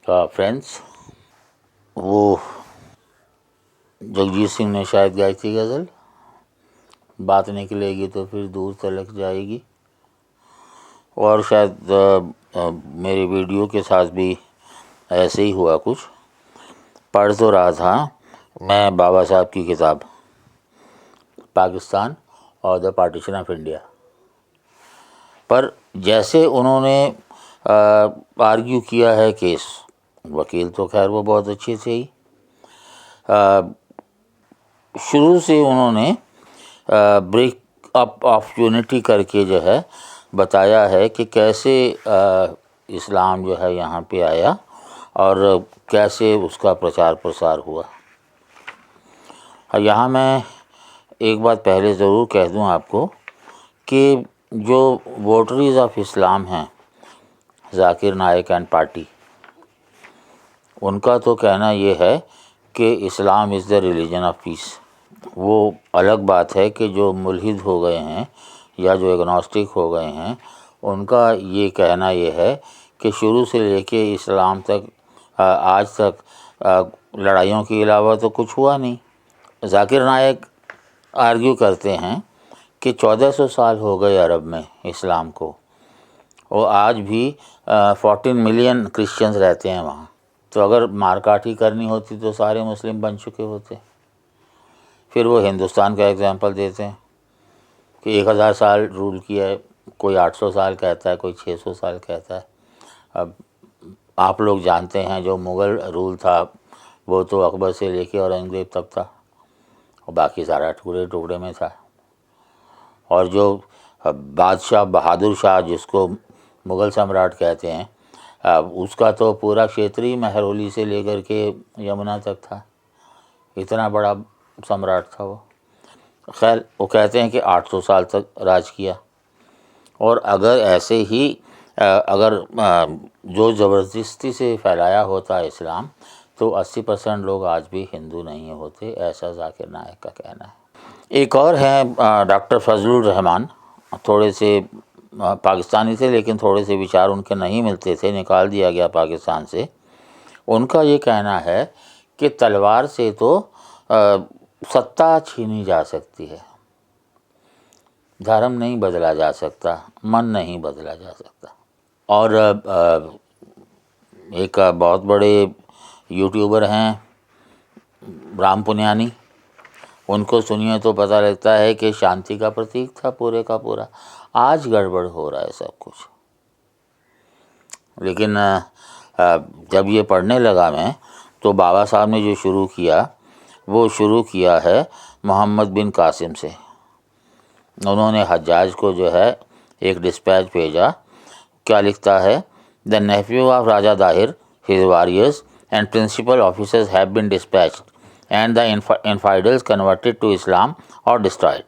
Friends, वो जगजीत सिंह ने शायद गाई थी गज़ल, बात निकलेगी तो फिर दूर तलक जाएगी। और शायद मेरी वीडियो के साथ भी ऐसे ही हुआ कुछ। पढ़ तो रहा था मैं बाबा साहब की किताब पाकिस्तान और द पार्टीशन ऑफ इंडिया, पर जैसे उन्होंने आर्ग्यू किया है केस, वकील तो खैर वो बहुत अच्छे थे ही। शुरू से उन्होंने ब्रेक अप ऑफ यूनिटी करके जो है बताया है कि कैसे इस्लाम जो है यहाँ पे आया और कैसे उसका प्रचार प्रसार हुआ। यहाँ मैं एक बात पहले ज़रूर कह दूँ आपको कि जो वोटरीज ऑफ इस्लाम हैं, जाकिर नाइक एंड पार्टी, उनका तो कहना ये है कि Islam is the religion of peace. वो अलग बात है कि जो मुल्हिद हो गए हैं या जो एग्नोस्टिक हो गए हैं, उनका ये कहना ये है कि शुरू से लेके इस्लाम तक आज तक लड़ाइयों के अलावा तो कुछ हुआ नहीं। जाकिर नाइक आर्ग्यू करते हैं कि 1400 साल हो गए अरब में इस्लाम को, और आज भी 14 मिलियन क्रिश्चियंस रहते हैं वहाँ। तो अगर मारकाठी करनी होती तो सारे मुस्लिम बन चुके होते। फिर वो हिंदुस्तान का एग्जांपल देते हैं कि 1000 साल रूल किया है, कोई 800 साल कहता है, कोई 600 साल कहता है। अब आप लोग जानते हैं जो मुग़ल रूल था वो तो अकबर से लेके औरंगज़ेब तक था, और बाकी सारा टुकड़े टुकड़े में था। और जो बादशाह बहादुर शाह जिसको मुग़ल सम्राट कहते हैं, उसका तो पूरा क्षेत्र ही महरौली से लेकर के यमुना तक था, इतना बड़ा सम्राट था वो। खैर, वो कहते हैं कि 800 साल तक राज किया। और अगर ऐसे ही अगर जो ज़बरदस्ती से फैलाया होता इस्लाम, तो 80% लोग आज भी हिंदू नहीं होते, ऐसा जाकिर नाइक का कहना है। एक और है डॉक्टर फजलुर रहमान, थोड़े से पाकिस्तानी थे लेकिन थोड़े से विचार उनके नहीं मिलते थे, निकाल दिया गया पाकिस्तान से। उनका ये कहना है कि तलवार से तो सत्ता छीनी जा सकती है, धर्म नहीं बदला जा सकता, मन नहीं बदला जा सकता। और एक बहुत बड़े यूट्यूबर हैं राम पुनियानी, उनको सुनिए तो पता लगता है कि शांति का प्रतीक था पूरे का पूरा। आज गड़बड़ हो रहा है सब कुछ। लेकिन जब ये पढ़ने लगा मैं, तो बाबा साहब ने जो शुरू किया वो शुरू किया है मोहम्मद बिन कासिम से। उन्होंने हज्जाज को जो है एक डिस्पैच भेजा। क्या लिखता है? The nephew of Raja Dahir, his warriors and principal officers have been dispatched and the infidels converted to Islam or destroyed.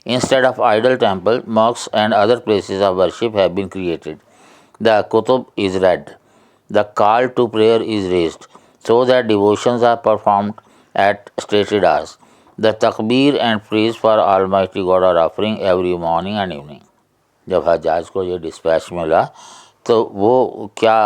Instead of idol temple, mosques and other places of worship have been created. The Kutub is read. The call to prayer is raised, so that devotions are performed at stated hours. The takbir and praise for Almighty God are offering every morning and evening. जब हज्जाज को ये dispatch मिला तो वो क्या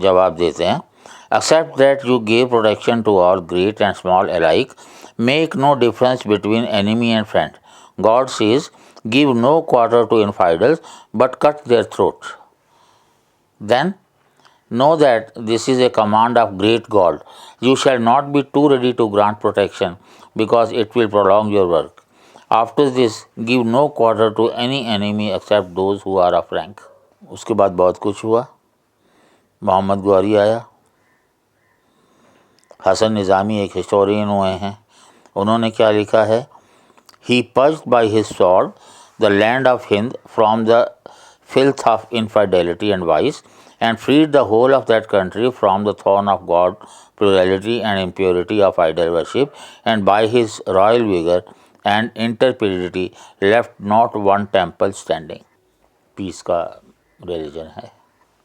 जवाब देते हैं? Accept that you gave protection to all, great and small alike. Make no difference between enemy and friend. God says, give no quarter to infidels, but cut their throat. Then know that this is a command of great God. You shall not be too ready to grant protection, because it will prolong your work. After this, give no quarter to any enemy except those who are of rank. उसके बाद बहुत कुछ हुआ। मोहम्मद गौरी आया, हसन निज़ामी एक historian हुए हैं, उन्होंने क्या लिखा है? ही purged by his sword the land of Hind from the filth of infidelity and vice, and freed the whole of that country from the thorn of God, plurality and impurity of idol worship, and by his royal vigor and intrepidity left not one temple standing. Peace का religion है।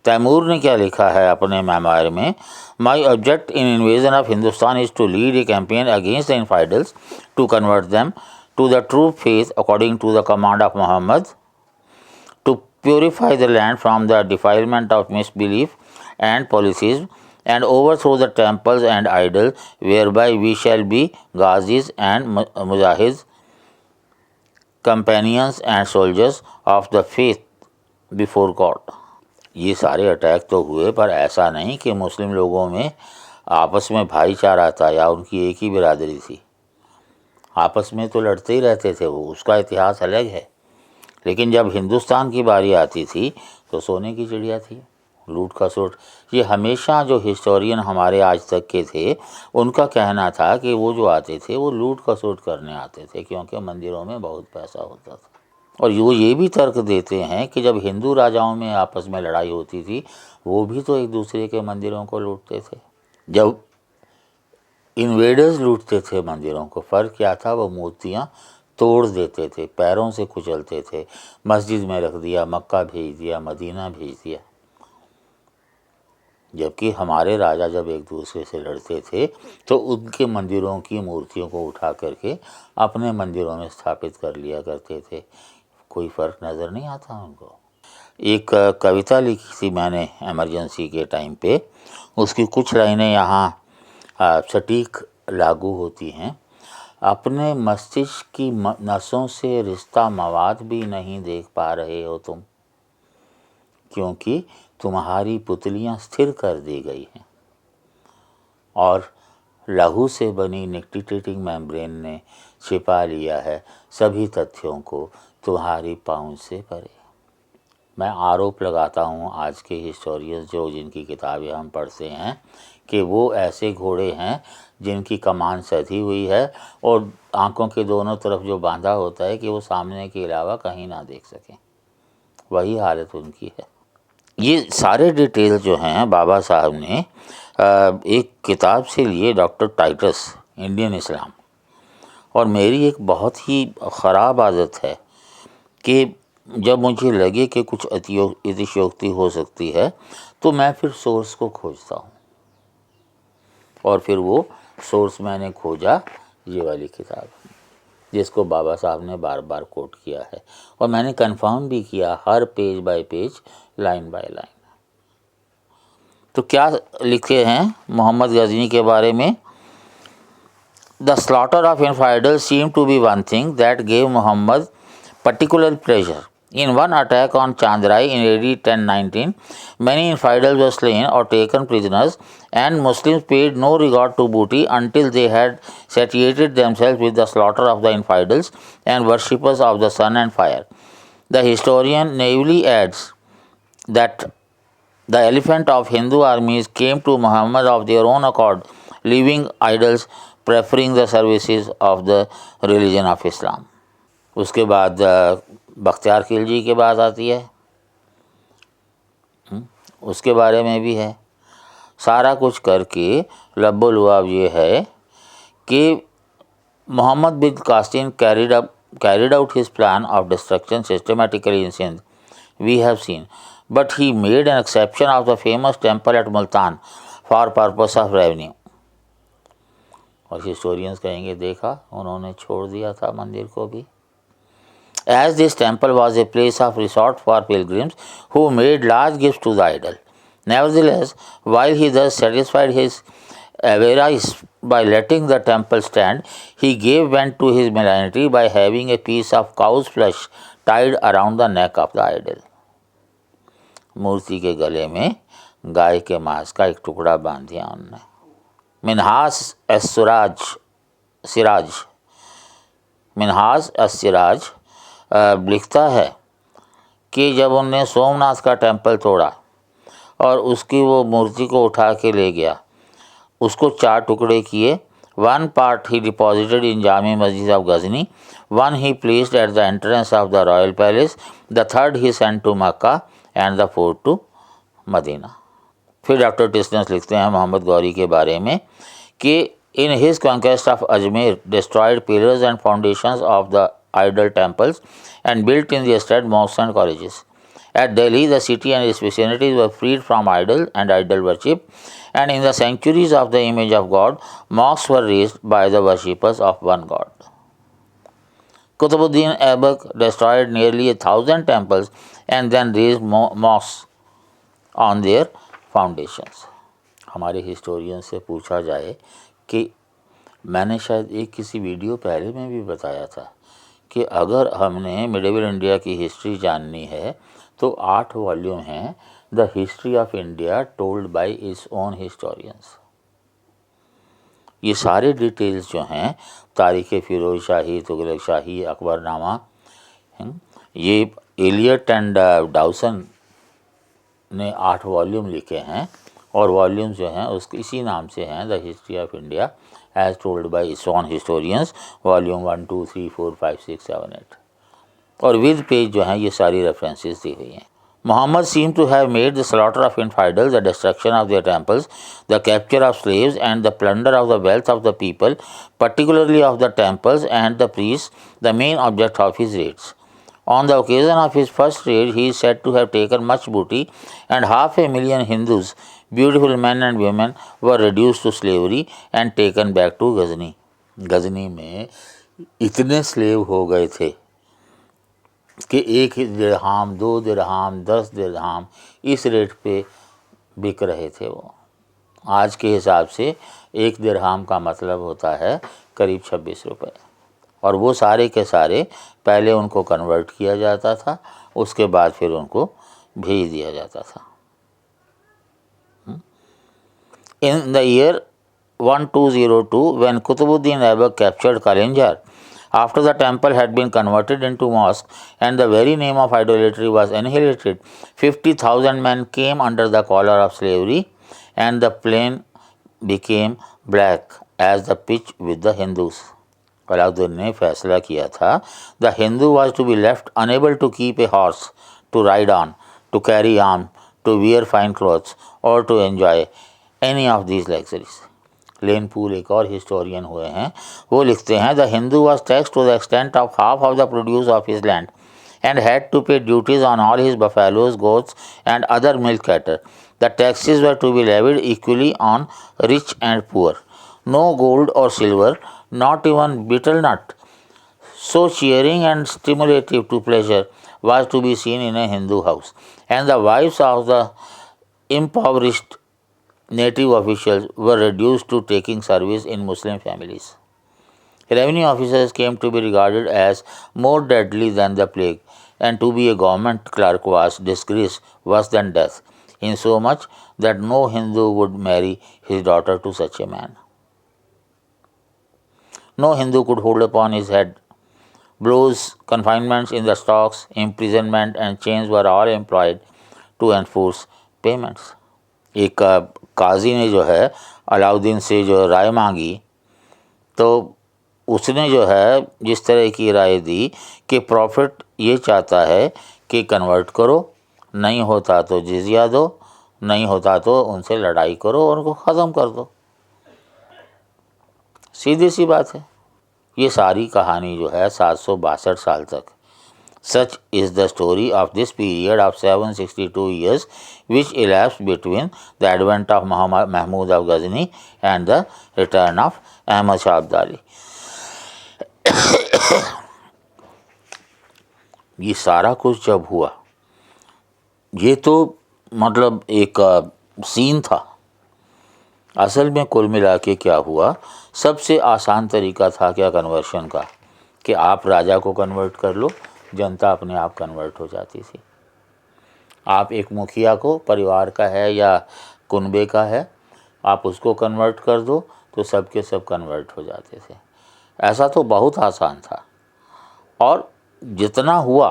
Timur ने क्या लिखा है अपने memoir में? My object in invasion of Hindustan is to lead a campaign against the infidels, to convert them to the true faith according to the command of Mohammed, to purify the land from the defilement of misbelief and policies, and overthrow the temples and idols, whereby we shall be ghazis and mujahids, companions and soldiers of the faith before God. ये सारे attack तो हुए, पर ऐसा नहीं कि मुस्लिम लोगों में आपस में भाईचारा था या उनकी एक ही बिरादरी थी। आपस में तो लड़ते ही रहते थे, वो उसका इतिहास अलग है। लेकिन जब हिंदुस्तान की बारी आती थी तो सोने की चिड़िया थी, लूट खसोट। ये हमेशा जो हिस्टोरियन हमारे आज तक के थे उनका कहना था कि वो जो आते थे वो लूट खसोट करने आते थे, क्योंकि मंदिरों में बहुत पैसा होता था। और वो ये भी तर्क देते हैं कि जब हिंदू राजाओं में आपस में लड़ाई होती थी वो भी तो एक दूसरे के मंदिरों को लूटते थे। जब इन्वेडर्स लूटते थे मंदिरों को, फ़र्क क्या था, वो मूर्तियाँ तोड़ देते थे, पैरों से कुचलते थे, मस्जिद में रख दिया, मक्का भेज दिया, मदीना भेज दिया। जबकि हमारे राजा जब एक दूसरे से लड़ते थे तो उनके मंदिरों की मूर्तियों को उठा करके अपने मंदिरों में स्थापित कर लिया करते थे, कोई फ़र्क नज़र नहीं आता उनको। एक कविता लिखी थी मैंने इमरजेंसी के टाइम पे, उसकी कुछ लाइनें यहाँ सटीक लागू होती हैं। अपने मस्तिष्क की नसों से रिश्ता मवाद भी नहीं देख पा रहे हो तुम, क्योंकि तुम्हारी पुतलियाँ स्थिर कर दी गई हैं और लहू से बनी निक्टिटेटिंग मेम्ब्रेन ने छिपा लिया है सभी तथ्यों को तुम्हारी पाँव से परे। मैं आरोप लगाता हूँ आज के हिस्टोरियंस जो जिनकी किताबें हम पढ़ते हैं कि वो ऐसे घोड़े हैं जिनकी कमान सधी हुई है और आँखों के दोनों तरफ जो बांधा होता है कि वो सामने के अलावा कहीं ना देख सकें, वही हालत उनकी है। ये सारे डिटेल जो हैं बाबा साहब ने एक किताब से लिए, डॉक्टर टाइटस, इंडियन इस्लाम। और मेरी एक बहुत ही ख़राब आदत है कि जब मुझे लगे कि कुछ अतिशयोक्ति हो सकती है तो मैं फिर सोर्स को खोजता हूँ, और फिर वो सोर्स मैंने खोजा ये वाली किताब जिसको बाबा साहब ने बार बार कोट किया है, और मैंने कंफर्म भी किया हर page by page, line by line. तो क्या लिखे हैं मोहम्मद गजनी के बारे में? The slaughter of infidel seem to be one thing that gave Mohammed particular pleasure. In one attack on Chandrai in AD 1019, many infidels were slain or taken prisoners, and Muslims paid no regard to booty until they had satiated themselves with the slaughter of the infidels and worshippers of the sun and fire. The historian naively adds that the elephant of Hindu armies came to Muhammad of their own accord, leaving idols, preferring the services of the religion of Islam. उसके बाद बख्तियार खिलजी की बात आती है, उसके बारे में भी है। सारा कुछ करके लब्बो लुआब ये है कि मोहम्मद बिन Qasim carried out his plan of destruction systematically in Sindh, we have seen, but he made an exception of the famous temple at Multan for purpose of revenue. और हिस्टोरियंस कहेंगे देखा उन्होंने छोड़ दिया था मंदिर को भी। As this temple was a place of resort for pilgrims who made large gifts to the idol. Nevertheless, while he thus satisfied his avarice by letting the temple stand, he gave vent to his malignity by having a piece of cow's flesh tied around the neck of the idol. मूर्ति के गले में गाय के मांस का एक टुकड़ा बांध दिया उन्होंने। मिन्हास सिराज लिखता है कि जब उनने सोमनाथ का टेम्पल तोड़ा और उसकी वो मूर्ति को उठा के ले गया, उसको 4 टुकड़े किए। 1 part he deposited in Jami Masjid of Ghazni, 1 he placed at the entrance of the royal palace, the 3rd he sent to Makkah and the 4th to Medina. फिर डॉक्टर टिस्टन्स लिखते हैं मोहम्मद गौरी के बारे में कि in his conquest of Ajmer destroyed pillars and foundations of the idol temples and built in their stead mosques and colleges. At Delhi, the city and its vicinities were freed from idol and idol worship, and in the sanctuaries of the image of God, mosques were raised by the worshippers of one God. Qutbuddin Aibak destroyed nearly 1,000 temples and then raised mosques on their foundations. हमारे historian से पूछा जाए कि मैंने शायद एक किसी video पहले में भी बताया था कि अगर हमने मिडिवल इंडिया की हिस्ट्री जाननी है तो 8 वॉल्यूम हैं, the history of India told by its own historians. ये सारे डिटेल्स जो हैं, तारीख़ फ़िरोज़ शाही, तुगलक शाही, अकबरनामा, ये एलियट एंड डाउसन ने 8 वॉल्यूम लिखे हैं और वॉल्यूम जो हैं उसके इसी नाम से हैं, the history of India as told by its own historians, volume 1, 2, 3, 4, 5, 6, 7, 8 और विद पेज जो हैं ये सारी रेफरेंसेस दी हुई हैं। Muhammad seemed to have made the slaughter of infidels, the destruction of their temples, the capture of slaves, and the plunder of the wealth of the people, particularly of the temples and the priests, the main object of his raids. On the occasion of his first raid, he is said to have taken much booty, and 500,000 Hindus, beautiful men and women, were reduced to slavery and taken back to Ghazni. Ghazni में इतने slave हो गए थे कि 1 दिरहाम, 2 दिरहाम, 10 दिरहाम इस rate पे बिक रहे थे वो। आज के हिसाब से 1 दिरहाम का मतलब होता है करीब 26 रुपये और वो सारे के सारे पहले उनको कन्वर्ट किया जाता था, उसके बाद फिर उनको भेज दिया जाता था। In the year 1202 when Qutbuddin Aibak captured Kalinjar, after the temple had been converted into mosque and the very name of idolatry was annihilated, 50,000 men came under the collar of slavery and the plain became black as the pitch with the Hindus. Alauddin ने फैसला किया था, the Hindu was to be left unable to keep a horse, to ride on, to carry arms, to wear fine clothes or to enjoy any of these luxuries. Lane Poole एक और historian हुए हैं, वो लिखते हैं, the Hindu was taxed to the extent of half of the produce of his land and had to pay duties on all his buffaloes, goats and other milk cattle. The taxes were to be levied equally on rich and poor. No gold or silver, not even betel nut, so cheering and stimulative to pleasure, was to be seen in a Hindu house. And the wives of the impoverished native officials were reduced to taking service in Muslim families. Revenue officers came to be regarded as more deadly than the plague, and to be a government clerk was disgrace worse than death, insomuch that no Hindu would marry his daughter to such a man. No Hindu could hold upon his head. Blows, confinements in the stocks, imprisonment and chains were all employed to enforce payments. एक काजी ने जो है अलाउद्दीन से जो राय मांगी तो उसने जो है जिस तरह की राय दी कि प्रॉफिट ये चाहता है कि कन्वर्ट करो, नहीं होता तो जिजिया दो, नहीं होता तो उनसे लड़ाई करो और उनको ख़त्म कर दो। सीधी सी बात है। ये सारी कहानी जो है 762 साल तक। Such is the story of this period of 762 years which elapsed between the advent of Mahmud of Ghazni and the return of Ahmad Shah Abdali. ये सारा कुछ जब हुआ, ये तो मतलब एक सीन था। असल में कुल मिला के क्या हुआ, सबसे आसान तरीका था क्या कन्वर्शन का, कि आप राजा को कन्वर्ट कर लो, जनता अपने आप कन्वर्ट हो जाती थी। आप एक मुखिया को, परिवार का है या कुनबे का है, आप उसको कन्वर्ट कर दो तो सब के सब कन्वर्ट हो जाते थे। ऐसा तो बहुत आसान था और जितना हुआ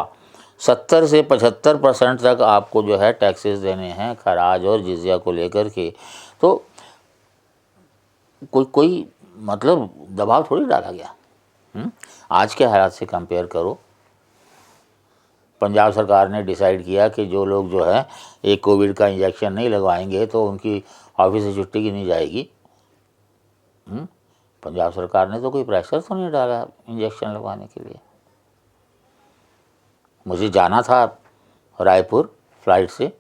70 से 75% तक आपको जो है टैक्सेस देने हैं, खराज और जिजिया को लेकर के। तो कोई मतलब दबाव थोड़ी डाला गया। आज के हालात से कंपेयर करो। पंजाब सरकार ने डिसाइड किया कि जो लोग जो है एक कोविड का इंजेक्शन नहीं लगवाएंगे तो उनकी ऑफिस से छुट्टी की नहीं जाएगी। पंजाब सरकार ने तो कोई प्रेशर तो नहीं डाला इंजेक्शन लगवाने के लिए। मुझे जाना था रायपुर फ्लाइट से,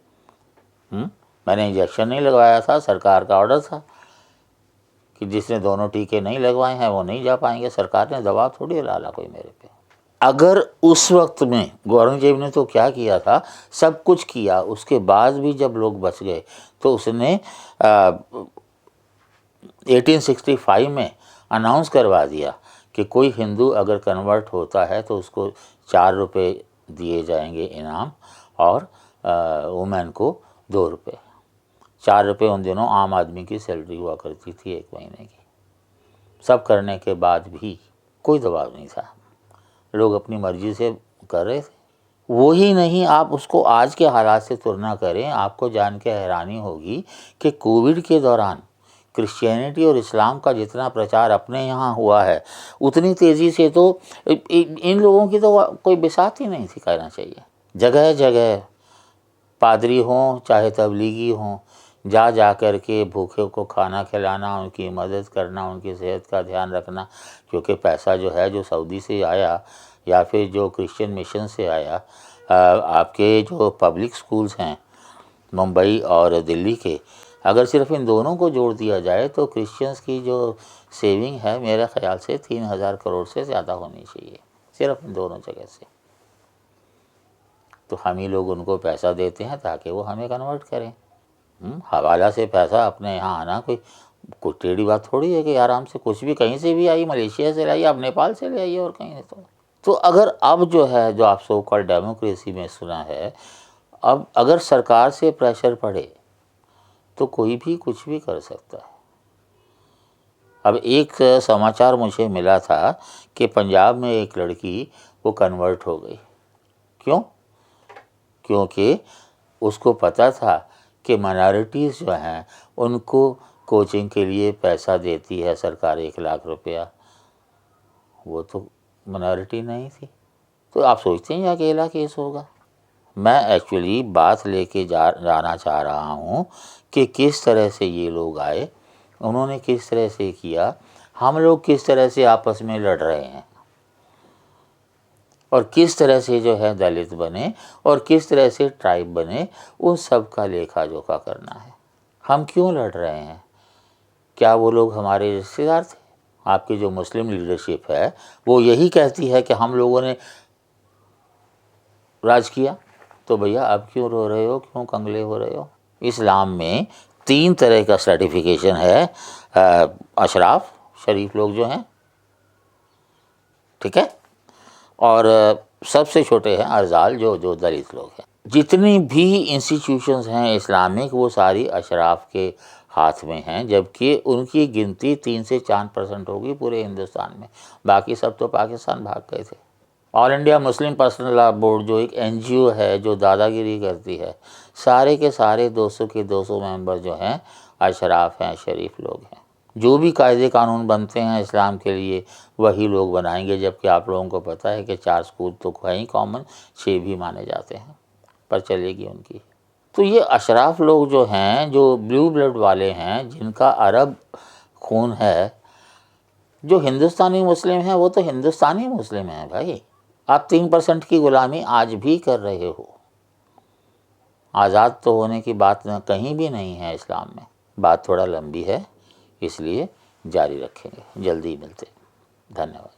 मैंने इंजेक्शन नहीं लगवाया था, सरकार का ऑर्डर था कि जिसने दोनों टीके नहीं लगवाए हैं वो नहीं जा पाएंगे। सरकार ने दबाव थोड़ी डाला कोई मेरे पे। अगर उस वक्त में औरंगजेब ने तो क्या किया था, सब कुछ किया, उसके बाद भी जब लोग बच गए तो उसने 1865 में अनाउंस करवा दिया कि कोई हिंदू अगर कन्वर्ट होता है तो उसको 4 रुपये दिए जाएंगे इनाम, और वुमेन को 2 रुपये। 4 रुपये उन दिनों आम आदमी की सैलरी हुआ करती थी 1 महीने की। सब करने के बाद भी कोई दबाव नहीं था, लोग अपनी मर्जी से कर रहे थे। वो ही नहीं, आप उसको आज के हालात से तुलना करें, आपको जान के हैरानी होगी कि कोविड के दौरान क्रिश्चियनिटी और इस्लाम का जितना प्रचार अपने यहाँ हुआ है, उतनी तेज़ी से तो इन लोगों की तो कोई बिसात ही नहीं थी, कहना चाहिए। जगह जगह पादरी हों चाहे तबलीगी हों, जा कर के भूखे को खाना खिलाना, उनकी मदद करना, उनकी सेहत का ध्यान रखना, क्योंकि पैसा जो है जो सऊदी से आया या फिर जो क्रिश्चियन मिशन से आया, आपके जो पब्लिक स्कूल्स हैं मुंबई और दिल्ली के, अगर सिर्फ इन दोनों को जोड़ दिया जाए तो क्रिश्चियंस की जो सेविंग है मेरे ख्याल से 3000 करोड़ से ज़्यादा होनी चाहिए, सिर्फ इन दोनों जगह से। तो हम ही लोग उनको पैसा देते हैं ताकि वो हमें कन्वर्ट करें। हवाला से पैसा अपने यहाँ आना कोई टेढ़ी बात थोड़ी है कि आराम से कुछ भी कहीं से भी आई, मलेशिया से लाई, आप नेपाल से ले आइए और कहीं से। तो अगर अब जो है जो आप सो कॉल्ड डेमोक्रेसी में सुना है, अब अगर सरकार से प्रेशर पड़े तो कोई भी कुछ भी कर सकता है। अब एक समाचार मुझे मिला था कि पंजाब में एक लड़की वो कन्वर्ट हो गई। क्यों? क्योंकि उसको पता था कि माइनॉरिटीज़ जो हैं उनको कोचिंग के लिए पैसा देती है सरकार 1 लाख रुपया, वो तो माइनॉरिटी नहीं थी। तो आप सोचते हैं ये अकेला केस होगा? मैं एक्चुअली बात लेके जाना चाह रहा हूँ कि किस तरह से ये लोग आए, उन्होंने किस तरह से किया, हम लोग किस तरह से आपस में लड़ रहे हैं, और किस तरह से जो है दलित बने और किस तरह से ट्राइब बने, उन सब का लेखा जोखा करना है। हम क्यों लड़ रहे हैं? क्या वो लोग हमारे रिश्तेदार थे? आपकी जो मुस्लिम लीडरशिप है वो यही कहती है कि हम लोगों ने राज किया, तो भैया अब क्यों रो रहे हो, क्यों कंगले हो रहे हो? इस्लाम में 3 तरह का सर्टिफिकेशन है, अशराफ शरीफ लोग जो हैं, ठीक है, और सबसे छोटे हैं अरजाल जो दलित लोग हैं। जितनी भी इंस्टीट्यूशंस हैं इस्लामिक वो सारी अशराफ के हाथ में हैं, जबकि उनकी गिनती 3 से 4% होगी पूरे हिंदुस्तान में, बाकी सब तो पाकिस्तान भाग गए थे। All India Muslim personal law board जो एक NGO है जो दादागिरी करती है, सारे के सारे 200 के 200 मेंबर जो हैं अशराफ हैं, शरीफ लोग हैं। जो भी कायदे कानून बनते हैं इस्लाम के लिए वही लोग बनाएंगे, जबकि आप लोगों को पता है कि 4 स्कूल तो है ही कॉमन, 6 भी माने जाते हैं, पर चलेगी उनकी। तो ये अशराफ लोग जो हैं, जो ब्लू ब्लड वाले हैं, जिनका अरब खून है, जो हिंदुस्तानी मुस्लिम हैं वो तो हिंदुस्तानी मुस्लिम हैं भाई। आप 3% की गुलामी आज भी कर रहे हो। आज़ाद तो होने की बात कहीं भी नहीं है इस्लाम में। बात थोड़ा लंबी है, इसलिए जारी रखेंगे, जल्दी मिलते। धन्यवाद।